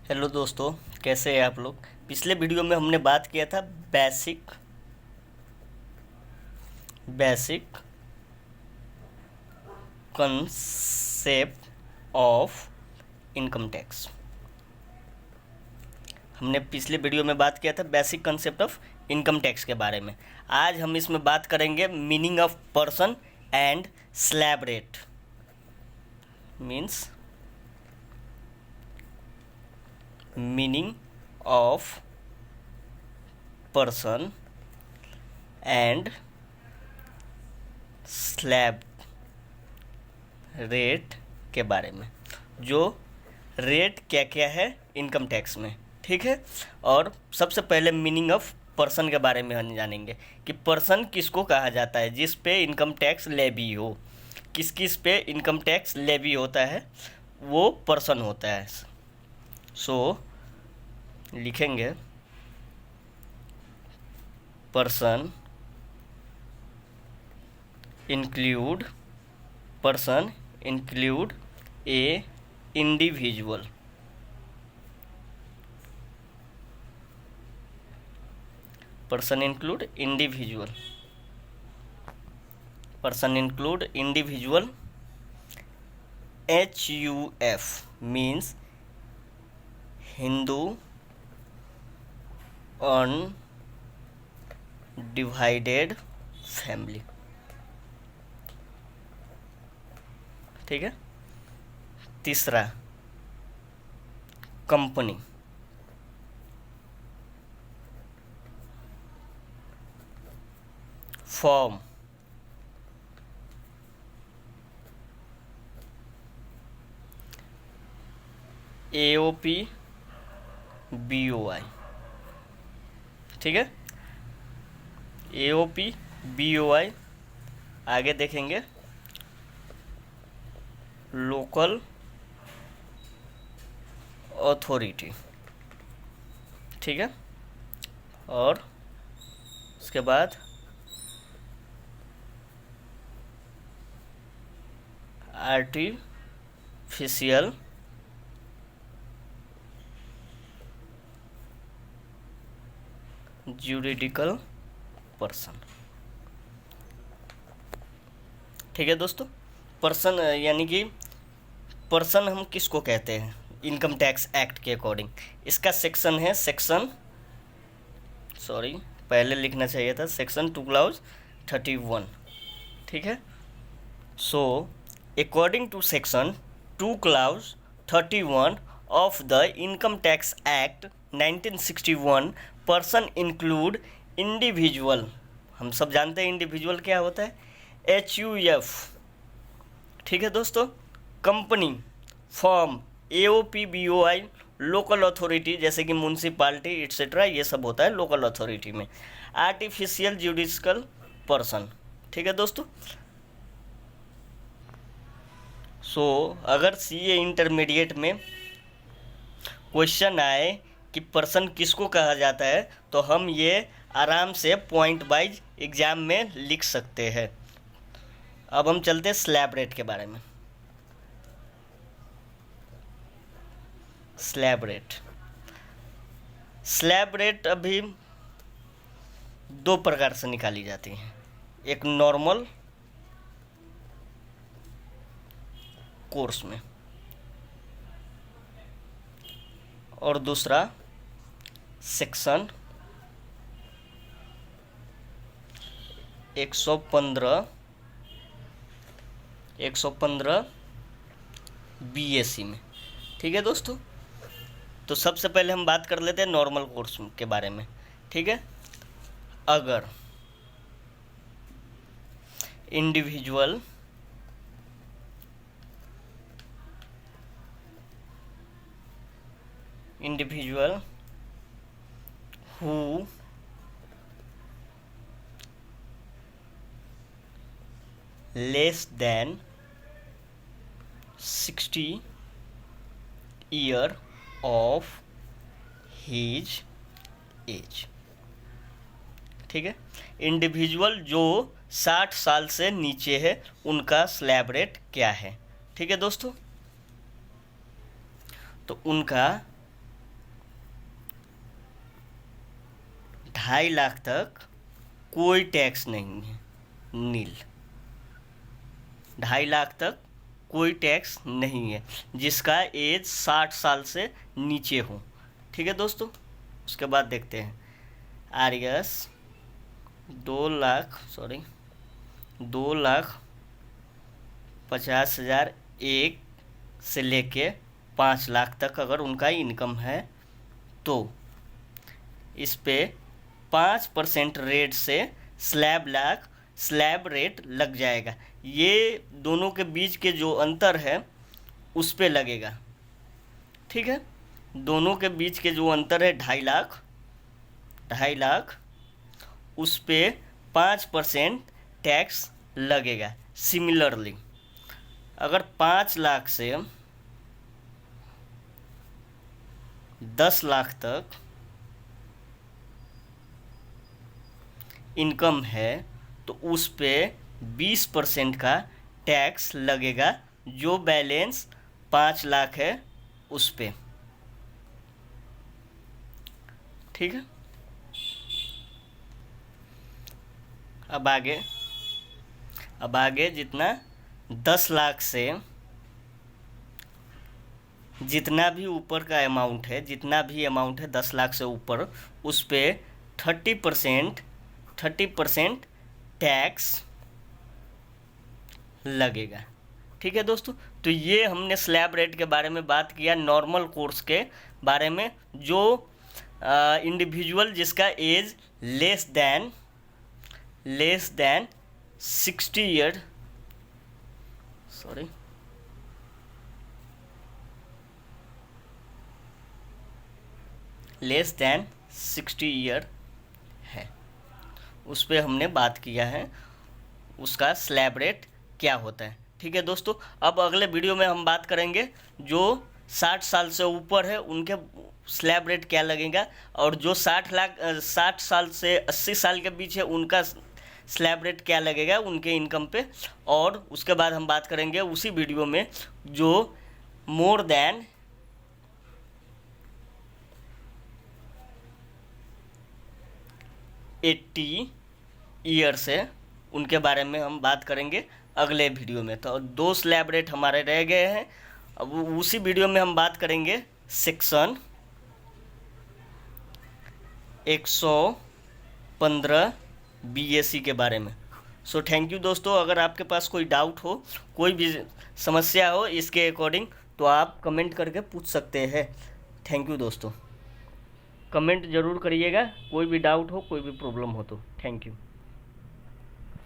Hello दोस्तों, कैसे हैं आप लोग। पिछले वीडियो में हमने बात किया था basic basic concept of income tax. हमने पिछले वीडियो में बात किया था basic concept of income tax के बारे में। आज हम इसमें बात करेंगे meaning of person and slab rate. Means meaning of person and slab rate के बारे में। जो रेट क्या क्या है इनकम टैक्स में, ठीक है। और सबसे पहले मीनिंग ऑफ पर्सन के बारे में हम जानेंगे कि पर्सन किसको कहा जाता है जिस पे इनकम टैक्स लेवी हो। किस किस पे इनकम टैक्स लेवी होता है वो पर्सन होता है। सो लिखेंगे पर्सन इंक्लूड ए individual. Person include individual. HUF means Hindu undivided family, ठीक है। तीसरा कंपनी, फॉर्म, AOP BOI, ठीक है। AOP BOI आगे देखेंगे लोकल अथॉरिटी, ठीक है। और उसके बाद आर्टिफिशियल ज्यूरिडिकल पर्सन, ठीक है दोस्तों। पर्सन यानी कि पर्सन हम किसको कहते हैं इनकम टैक्स एक्ट के अकॉर्डिंग। इसका सेक्शन है पहले लिखना चाहिए था सेक्शन 2 clause 31, ठीक है। So according to section 2 clause 31 of the income tax act 1961 person include individual. हम सब जानते हैं इंडिविजुअल क्या होता है, HUF, ठीक है दोस्तों। Company, form, AOP BOI, local authority जैसे कि म्यूनसिपाल्टी एट्सेट्रा, ये सब होता है लोकल अथॉरिटी में। आर्टिफिशियल ज्यूडिशियल पर्सन, ठीक है दोस्तों। सो अगर CA इंटरमीडिएट में क्वेश्चन आए कि पर्सन किसको कहा जाता है तो हम ये आराम से पॉइंट वाइज एग्जाम में लिख सकते हैं। अब हम चलते हैं स्लैब रेट के बारे में। स्लैब रेट अभी दो प्रकार से निकाली जाती हैं, एक नॉर्मल कोर्स में और दूसरा सेक्शन 115 BAC में, ठीक है दोस्तों। तो सबसे पहले हम बात कर लेते हैं नॉर्मल कोर्स के बारे में, ठीक है। अगर individual who less than 60 year of his age, ठीक है। इंडिविजुअल जो 60 साल से नीचे है उनका स्लैब रेट क्या है, ठीक है दोस्तों। तो उनका 2.5 लाख तक कोई टैक्स नहीं है, नील। 2.5 लाख तक कोई टैक्स नहीं है जिसका एज 60 साल से नीचे हो। ठीक है दोस्तों, उसके बाद देखते हैं आरएस 2,50,000 एक से लेके 5 लाख तक अगर उनका इनकम है तो इस पे 5% रेट से स्लैब रेट लग जाएगा। ये दोनों के बीच के जो अंतर है उस पे लगेगा। ठीक है, दोनों के बीच के जो अंतर है 2.5 लाख उस पे 5% टैक्स लगेगा। सिमिलरली अगर 5 लाख से 10 लाख तक इनकम है तो उस पे 20% का टैक्स लगेगा, जो बैलेंस 5 लाख है उस पे। ठीक है, अब आगे जितना 10 लाख से जितना भी ऊपर का अमाउंट है, 10 लाख से ऊपर, उस पे 30% टैक्स लगेगा। ठीक है दोस्तों, तो ये हमने स्लैब रेट के बारे में बात किया, नॉर्मल कोर्स के बारे में, जो इंडिविजुअल जिसका age less than 60 year less than 60 year है, उस पर हमने बात किया है उसका स्लैब रेट क्या होता है। ठीक है दोस्तों, अब अगले वीडियो में हम बात करेंगे जो 60 साल से ऊपर है उनके स्लैब रेट क्या लगेगा, और जो 60 साल से 80 साल के बीच है उनका स्लैब रेट क्या लगेगा उनके इनकम पे। और उसके बाद हम बात करेंगे उसी वीडियो में जो मोर देन 80 ईयर्स है उनके बारे में हम बात करेंगे अगले वीडियो में। तो 2 स्लैब रेट हमारे रह गए हैं, अब उसी वीडियो में हम बात करेंगे सेक्शन 115 BAC के बारे में। सो थैंक यू दोस्तों, अगर आपके पास कोई डाउट हो, कोई भी समस्या हो इसके अकॉर्डिंग, तो आप कमेंट करके पूछ सकते हैं। थैंक यू दोस्तों, कमेंट ज़रूर करिएगा, कोई भी डाउट हो, कोई भी प्रॉब्लम हो तो। Thank you.